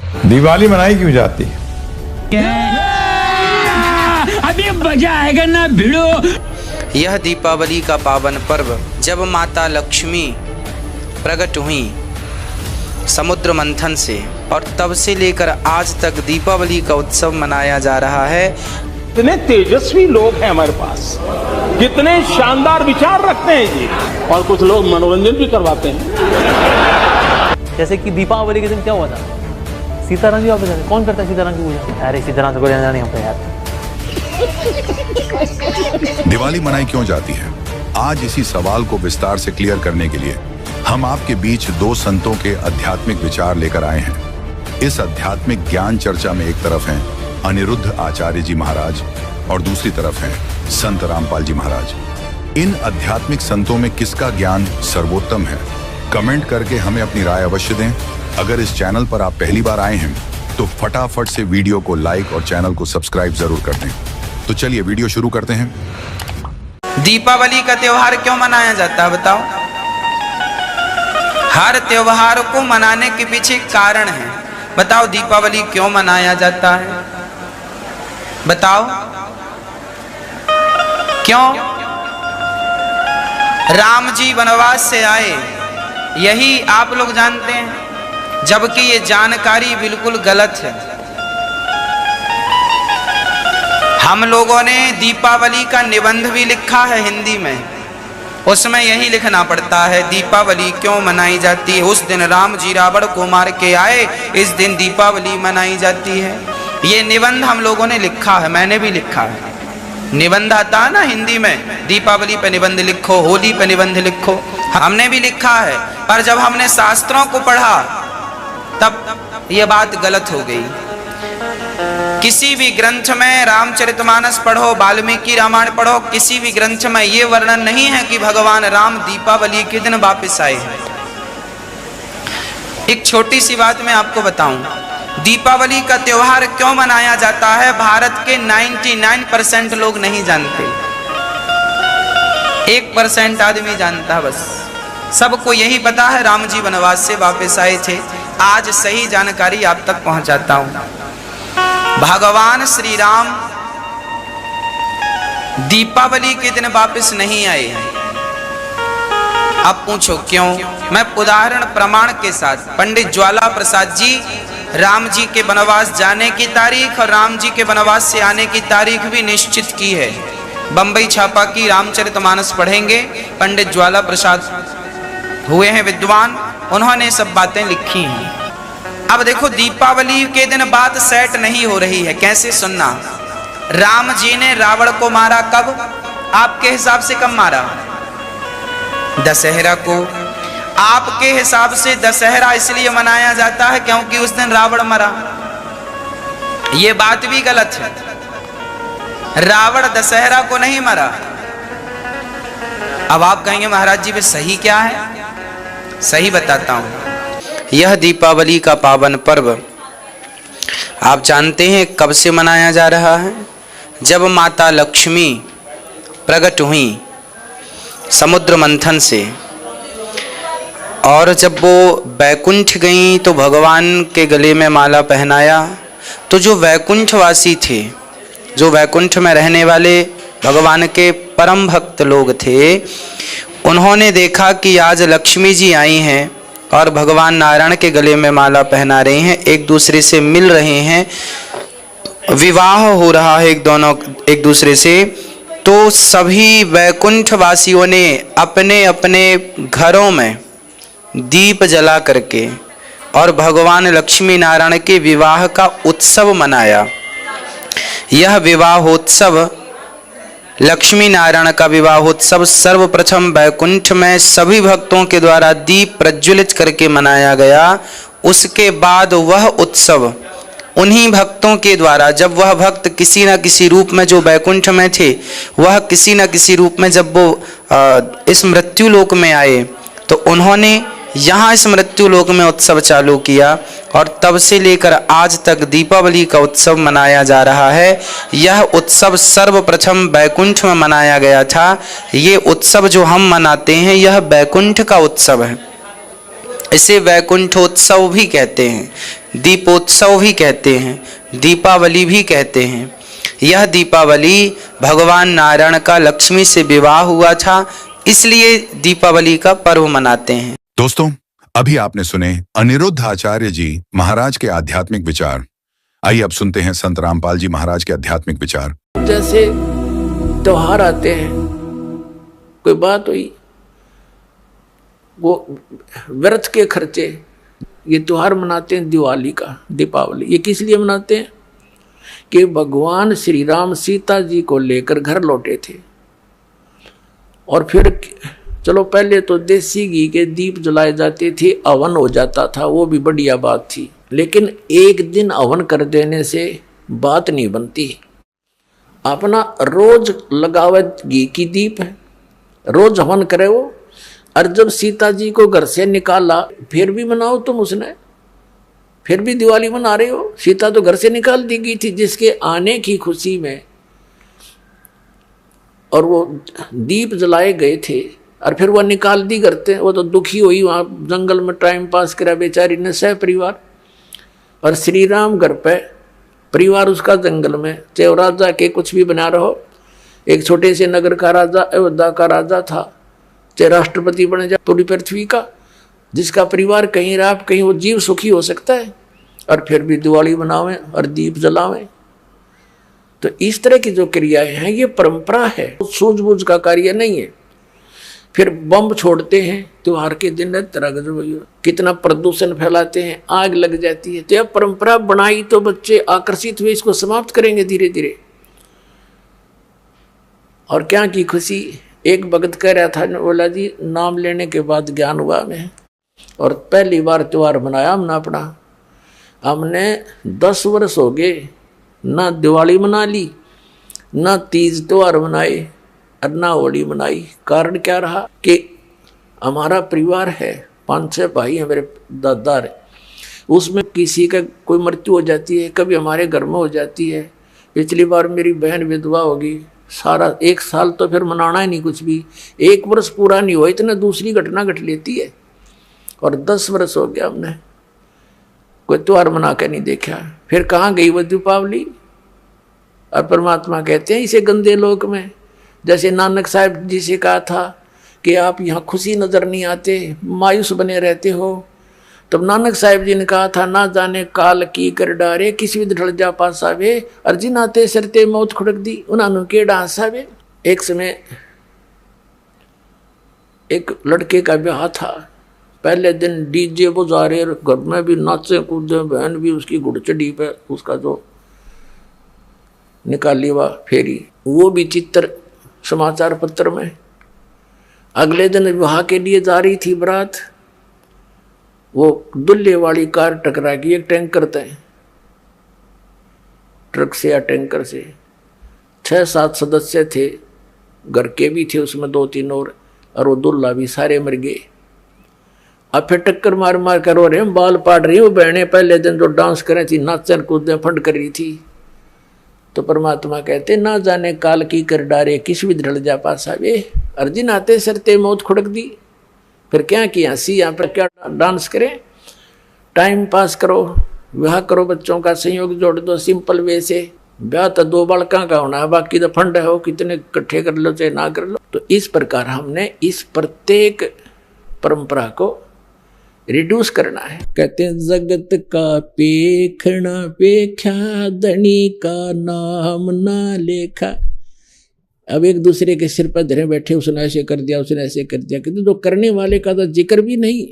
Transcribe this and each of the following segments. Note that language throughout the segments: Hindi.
दिवाली मनाई क्यों जाती है? अभी मजा आएगा ना भिड़ो। यह दीपावली का पावन पर्व जब माता लक्ष्मी प्रकट हुई समुद्र मंथन से, और तब से लेकर आज तक दीपावली का उत्सव मनाया जा रहा है। कितने तेजस्वी लोग हैं हमारे पास, कितने शानदार विचार रखते हैं जी, और कुछ लोग मनोरंजन भी करवाते हैं। जैसे कि दीपावली के दिन क्या हुआ था, सीताराम जी वापस आते। कौन करता है सीताराम की पूजा? अरे सीताराम से कोई लेना नहीं होता यार। दिवाली मनाई क्यों जाती है, आज इसी सवाल को विस्तार से क्लियर करने के लिए हम आपके बीच दो संतों के आध्यात्मिक विचार लेकर आए हैं। इस आध्यात्मिक ज्ञान चर्चा में एक तरफ हैं अनिरुद्ध आचार्य जी महाराज और दूसरी तरफ हैं संत रामपाल जी महाराज। इन आध्यात्मिक संतों में किसका ज्ञान सर्वोत्तम है, कमेंट करके हमें अपनी राय अवश्य दें। अगर इस चैनल पर आप पहली बार आए हैं तो फटाफट से वीडियो को लाइक और चैनल को सब्सक्राइब जरूर कर दें। तो चलिए वीडियो शुरू करते हैं। दीपावली का त्योहार क्यों मनाया जाता है बताओ? हर त्योहार को मनाने के पीछे कारण है। बताओ दीपावली क्यों मनाया जाता है? बताओ क्यों? राम जी वनवास से आए, यही आप लोग जानते हैं, जबकि ये जानकारी बिल्कुल गलत है। हम लोगों ने दीपावली का निबंध भी लिखा है हिंदी में, उसमें यही लिखना पड़ता है दीपावली क्यों मनाई जाती है। उस दिन राम जी रावण को मार के आए, इस दिन दीपावली मनाई जाती है। ये निबंध हम लोगों ने लिखा है, मैंने भी लिखा है। निबंध आता है ना हिंदी में, दीपावली पे निबंध लिखो, होली पे निबंध लिखो, हमने भी लिखा है। पर जब हमने शास्त्रों को पढ़ा तब ये बात गलत हो गई। किसी भी ग्रंथ में रामचरितमानस पढ़ो, वाल्मीकि रामायण पढ़ो, किसी भी ग्रंथ में ये वर्णन नहीं है कि भगवान राम दीपावली के दिन वापस आए हैं। एक छोटी सी बात मैं आपको बताऊं, दीपावली का त्योहार क्यों मनाया जाता है, भारत के 99% लोग नहीं जानते। 1% आदमी जानता है बस। सबको यही पता है राम जी वनवास से वापस आए थे। आज सही जानकारी आप तक पहुंचाता हूं। भगवान श्री राम दीपावली के दिन वापस नहीं आए। अब पूछो क्यों? मैं उदाहरण प्रमाण के साथ, पंडित ज्वाला प्रसाद जी राम जी के वनवास जाने की तारीख और राम जी के वनवास से आने की तारीख भी निश्चित की है। बंबई छापा की रामचरितमानस पढ़ेंगे, पंडित ज्वाला प्रसाद हुए हैं विद्वान, उन्होंने सब बातें लिखी हैं। अब देखो दीपावली के दिन बात सेट नहीं हो रही है। कैसे सुनना, राम जी ने रावण को मारा कब? आपके हिसाब से कब मारा? दशहरा को। आपके हिसाब से दशहरा इसलिए मनाया जाता है क्योंकि उस दिन रावण मरा। ये बात भी गलत है, रावण दशहरा को नहीं मरा। अब आप कहेंगे महाराज जी वे सही क्या है? सही बताता हूं। यह दीपावली का पावन पर्व आप जानते हैं कब से मनाया जा रहा है? जब माता लक्ष्मी प्रकट हुई समुद्र मंथन से, और जब वो वैकुंठ गईं तो भगवान के गले में माला पहनाया। तो जो वैकुंठवासी थे, जो वैकुंठ में रहने वाले भगवान के परम भक्त लोग थे, उन्होंने देखा कि आज लक्ष्मी जी आई हैं और भगवान नारायण के गले में माला पहना रही हैं, एक दूसरे से मिल रहे हैं, विवाह हो रहा है एक दूसरे से। तो सभी वैकुंठ वासियों ने अपने अपने घरों में दीप जला करके और भगवान लक्ष्मी नारायण के विवाह का उत्सव मनाया। यह विवाहोत्सव, लक्ष्मी नारायण का विवाहोत्सव सर्वप्रथम वैकुंठ में सभी भक्तों के द्वारा दीप प्रज्वलित करके मनाया गया। उसके बाद वह उत्सव उन्हीं भक्तों के द्वारा, जब वह भक्त किसी न किसी रूप में जो वैकुंठ में थे, वह किसी न किसी रूप में जब वो इस मृत्यु लोक में आए तो उन्होंने यहाँ इस मृत्यु लोक में उत्सव चालू किया, और तब से लेकर आज तक दीपावली का उत्सव मनाया जा रहा है। यह उत्सव सर्वप्रथम वैकुंठ में मनाया गया था। ये उत्सव जो हम मनाते हैं यह वैकुंठ का उत्सव है। इसे वैकुंठोत्सव भी कहते हैं, दीपोत्सव भी कहते हैं, दीपावली भी कहते हैं। यह दीपावली भगवान नारायण का लक्ष्मी से विवाह हुआ था, इसलिए दीपावली का पर्व मनाते हैं। दोस्तों, अभी आपने सुने अनिरुद्ध आचार्य जी महाराज के आध्यात्मिक विचार। आइए अब सुनते हैं संत रामपाल जी महाराज के आध्यात्मिक विचार। जैसे त्योहार आते हैं, कोई बात हुई, वो व्रत के खर्चे, ये त्योहार मनाते हैं दिवाली का, दीपावली। ये किस लिए मनाते हैं कि भगवान श्री राम सीता जी को लेकर घर लौटे थे, और फिर चलो पहले तो देसी घी के दीप जलाए जाते थे, हवन हो जाता था, वो भी बढ़िया बात थी। लेकिन एक दिन हवन कर देने से बात नहीं बनती। अपना रोज लगावे घी की दीप है, रोज हवन करे वो। और जब सीता जी को घर से निकाला, फिर भी मनाओ तुम उसने, फिर भी दिवाली मना रहे हो। सीता तो घर से निकाल दी गई थी जिसके आने की खुशी में, और वो दीप जलाए गए थे, और फिर वो निकाल दी करते। वो तो दुखी हुई, वहाँ जंगल में टाइम पास करा बेचारी ने सह परिवार। और श्री राम घर पे, परिवार उसका जंगल में, चाहे राजा के कुछ भी बना रहो, एक छोटे से नगर का राजा, अयोध्या का राजा था, चाहे राष्ट्रपति बने जाए पूरी पृथ्वी का, जिसका परिवार कहीं रहा, कहीं वो जीव सुखी हो सकता है, और फिर भी दिवाली मनावें और दीप जलावें। तो इस तरह की जो क्रियाएं हैं ये परंपरा है, सूझबूझ का कार्य नहीं है। फिर बम छोड़ते हैं त्योहार के दिन, कितना प्रदूषण फैलाते हैं, आग लग जाती है। तो यह परंपरा बनाई तो बच्चे आकर्षित हुए, इसको समाप्त करेंगे धीरे धीरे। और क्या की खुशी, एक भगत कह रहा था, बोला जी नाम लेने के बाद ज्ञान हुआ हमें, और पहली बार त्योहार मनाया हमने अपना। हमने 10 वर्ष हो गए ना दिवाली मना ली, ना तीज त्योहार मनाए, और ना होली मनाई। कारण क्या रहा कि हमारा परिवार है, 5-6 भाई हैं, मेरे दादा है, उसमें किसी का कोई मृत्यु हो जाती है, कभी हमारे घर में हो जाती है। पिछली बार मेरी बहन विधवा होगी, सारा 1 साल तो फिर मनाना ही नहीं कुछ भी, 1 वर्ष पूरा नहीं हुआ इतना दूसरी घटना घट लेती है। और 10 वर्ष हो गया हमने कोई त्योहार मना के नहीं देखा। फिर कहाँ गई वो दीपावली? और परमात्मा कहते हैं इसे गंदे लोक में, जैसे नानक साहब जी से कहा था कि आप यहाँ खुशी नजर नहीं आते, मायूस बने रहते हो। तब नानक साहब जी ने कहा था, ना जाने काल की कर डारे, किसी भी ढल जा पासावे, अर्जी नाते सरते मौत खुड़क दी, उन्होंने के डांसावे। एक समय एक लड़के का ब्याह था, पहले दिन डीजे बजा रहे, घर में भी नाचे कूदे, बहन भी उसकी घुड़चड़ी पे उसका जो निकाली हुआ फेरी, वो भी चित्र समाचार पत्र में। अगले दिन विवाह के लिए जा रही थी बारात, वो दुल्हे वाली कार टकरा गई एक टैंकर से, ट्रक से या टैंकर से। 6-7 सदस्य थे, घर के भी थे उसमें 2-3 और वो दुल्हा भी, सारे मर गए। अब फिर टक्कर मार मार कर रो रहे हैं, बाल पाट रही वो बहनें, पहले दिन जो डांस कर रही थी, नाचन कूदे फंड कर रही थी। तो परमात्मा कहते, ना जाने काल की कर डारे, किस भी ढल जा पासा वे, अर्जुन आते सरते मौत खुड़क दी। फिर क्या किया, सी यहाँ पर क्या डांस करें, टाइम पास करो, ब्याह करो, बच्चों का संयोग जोड़ दो सिंपल वे से। ब्याह तो 2 बालका का होना है, बाकी तो फंड हो, कितने इकट्ठे कर लो चाहे ना कर लो। तो इस प्रकार हमने इस प्रत्येक परंपरा को रिड्यूस करना है। कहते हैं जगत का पेखना पेख्या, धनी का नाम ना लेखा। अब एक दूसरे के सिर पर धरे बैठे, उसने ऐसे कर दिया, उसने ऐसे कर दिया, किंतु तो करने वाले का तो जिक्र भी नहीं।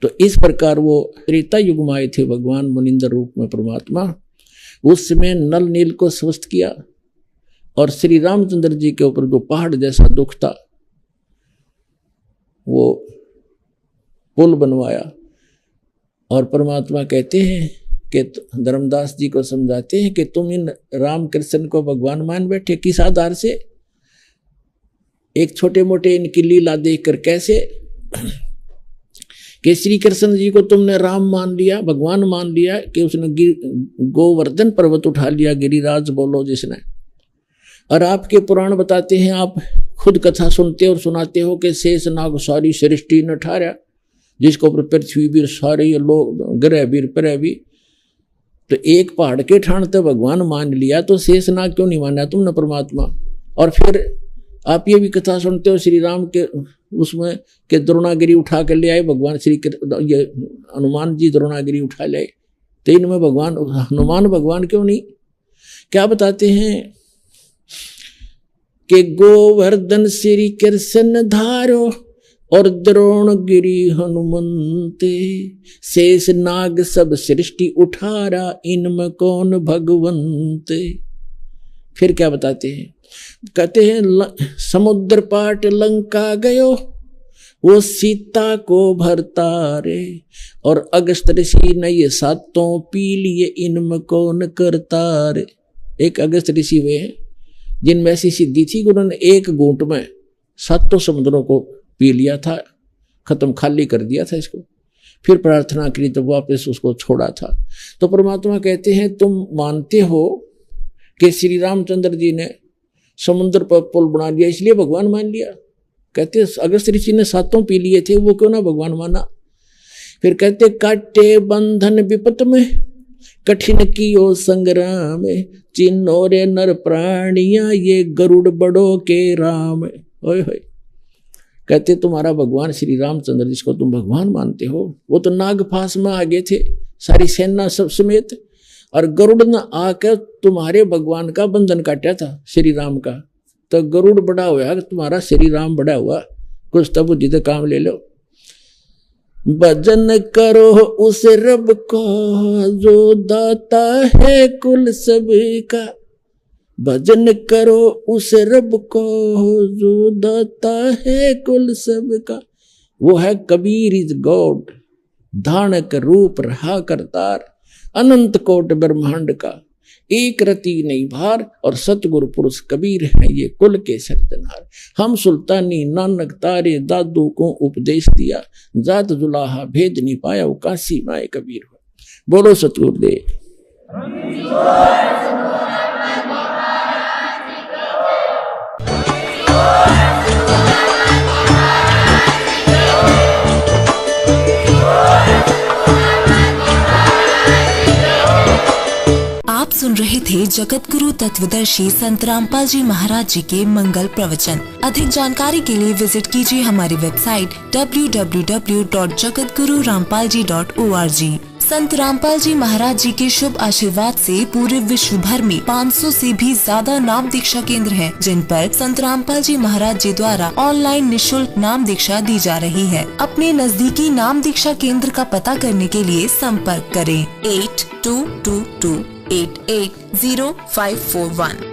तो इस प्रकार वो त्रेता युग में आए थे भगवान मुनिंदर रूप में परमात्मा। उस समय नल नील को स्वस्थ किया, और श्री रामचंद्र जी के ऊपर जो पहाड़ जैसा दुख था वो पुल बनवाया। और परमात्मा कहते हैं कि धर्मदास जी को समझाते हैं कि तुम इन राम कृष्ण को भगवान मान बैठे, किस आधार से? एक छोटे मोटे इनकी लीला देखकर कैसे कि श्री कृष्ण जी को तुमने राम मान लिया, भगवान मान लिया, कि उसने गोवर्धन पर्वत उठा लिया, गिरिराज बोलो जिसने। और आपके पुराण बताते हैं आप खुद कथा सुनते और सुनाते हो कि शेष नाग सारी सृष्टि न ठारा, जिसको ऊपर पृथ्वी भी सारे ये लोग ग्रह भी प्रह भी, तो एक पहाड़ के ठाणते भगवान मान लिया, तो शेष नाग क्यों नहीं माना तुमने परमात्मा? और फिर आप ये भी कथा सुनते हो श्री राम के उसमें के द्रोणागिरी उठा कर ले आए भगवान श्री, ये हनुमान जी द्रोणागिरी उठा ले, तो इनमें भगवान हनुमान भगवान क्यों नहीं? क्या बताते हैं कि गोवर्धन श्री कृष्ण धारो और द्रोणगिरी हनुमंते, शेष नाग सब सृष्टि उठारा, इनमें कौन भगवंते। फिर क्या बताते हैं, कहते हैं समुद्र पाट लंका गयो, वो सीता को भरता रे, और अगस्त ऋषि ने ये सातों पी लिए, इनमें कौन करता रे। एक अगस्त ऋषि वे हैं जिनमें ऐसी सिद्धि थी कि उन्होंने एक घूंट में सातों समुद्रों को पी लिया था, खत्म खाली कर दिया था इसको, फिर प्रार्थना करी तो वापस उसको छोड़ा था। तो परमात्मा कहते हैं तुम मानते हो कि श्री रामचंद्र जी ने समुद्र पर पुल बना लिया इसलिए भगवान मान लिया? कहते अगस्त ऋषि ने सातों पी लिए थे, वो क्यों ना भगवान माना? फिर कहते काटे बंधन विपत में, कठिन कियो संग्राम, चिन्हो रे नर प्राणिया, ये गरुड़ बड़ो के राम। ओए होए, कहते तुम्हारा भगवान श्री रामचंद्र जिसको तुम भगवान मानते हो, वो तो नागफास में आ गए थे सारी सेना सब समेत, और गरुड़ ने आकर तुम्हारे भगवान का बंधन काटा था श्री राम का। तो गरुड़ बड़ा हुआ, तुम्हारा श्री राम बड़ा हुआ, कुछ तब बुद्धि तो काम ले लो। भजन करो उस रब को जो दाता है कुल सबका, भजन करो उस रब को जो दाता है कुल सबका, वो है कबीर इज गॉड, धानक रूप रहा करतार, अनंत कोट ब्रह्मांड का, एक रति नहीं भार, और सतगुरु पुरुष कबीर है ये कुल के सरदनार। हम सुल्तानी नानक तारे दादू को उपदेश दिया, जात जुलाहा भेद नहीं पाया, वो काशी माए कबीर हो। बोलो सतगुरुदेव। आप सुन रहे थे जगत गुरु तत्वदर्शी संत रामपाल जी महाराज जी के मंगल प्रवचन। अधिक जानकारी के लिए विजिट कीजिए हमारी वेबसाइट www.jagatgururampalji.org। संत रामपाल जी महाराज जी के शुभ आशीर्वाद से पूरे विश्व भर में 500 से भी ज्यादा नाम दीक्षा केंद्र हैं, जिन पर संत रामपाल जी महाराज जी द्वारा ऑनलाइन निशुल्क नाम दीक्षा दी जा रही है। अपने नजदीकी नाम दीक्षा केंद्र का पता करने के लिए संपर्क करें 8222880541।